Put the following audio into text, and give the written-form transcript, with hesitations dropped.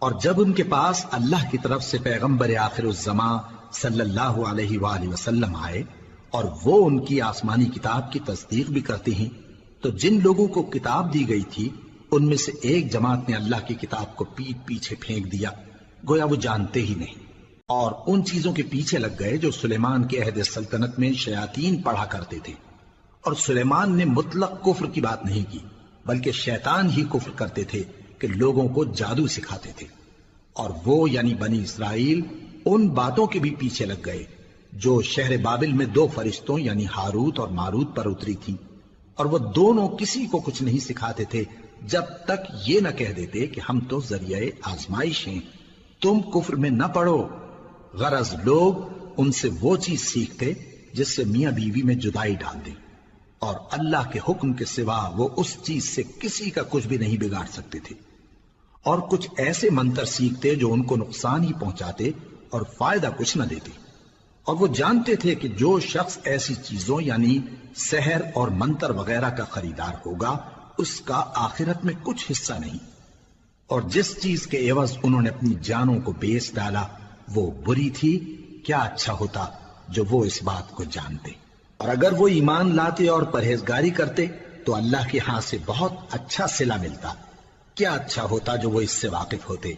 اور جب ان کے پاس اللہ کی طرف سے پیغمبر آخر الزماں صلی اللہ علیہ وآلہ وسلم آئے اور وہ ان کی آسمانی کتاب کی تصدیق بھی کرتے ہیں، تو جن لوگوں کو کتاب دی گئی تھی ان میں سے ایک جماعت نے اللہ کی کتاب کو پیٹ پیچھے پھینک دیا، گویا وہ جانتے ہی نہیں، اور ان چیزوں کے پیچھے لگ گئے جو سلیمان کے عہد سلطنت میں شیاطین پڑھا کرتے تھے۔ اور سلیمان نے مطلق کفر کی بات نہیں کی، بلکہ شیطان ہی کفر کرتے تھے کہ لوگوں کو جادو سکھاتے تھے۔ اور وہ یعنی بنی اسرائیل ان باتوں کے بھی پیچھے لگ گئے جو شہر بابل میں دو فرشتوں یعنی ہاروت اور ماروت پر اتری تھی، اور وہ دونوں کسی کو کچھ نہیں سکھاتے تھے جب تک یہ نہ کہہ دیتے کہ ہم تو ذریعہ آزمائش ہیں، تم کفر میں نہ پڑو۔ غرض لوگ ان سے وہ چیز سیکھتے جس سے میاں بیوی میں جدائی ڈال دیں، اور اللہ کے حکم کے سوا وہ اس چیز سے کسی کا کچھ بھی نہیں بگاڑ سکتے تھے، اور کچھ ایسے منتر سیکھتے جو ان کو نقصان ہی پہنچاتے اور فائدہ کچھ نہ دیتے۔ اور وہ جانتے تھے کہ جو شخص ایسی چیزوں یعنی سحر اور منتر وغیرہ کا خریدار ہوگا اس کا آخرت میں کچھ حصہ نہیں، اور جس چیز کے عوض انہوں نے اپنی جانوں کو بیچ ڈالا وہ بری تھی، کیا اچھا ہوتا جو وہ اس بات کو جانتے۔ اور اگر وہ ایمان لاتے اور پرہیزگاری کرتے تو اللہ کے ہاں سے بہت اچھا صلہ ملتا، کیا اچھا ہوتا جو وہ اس سے واقف ہوتے۔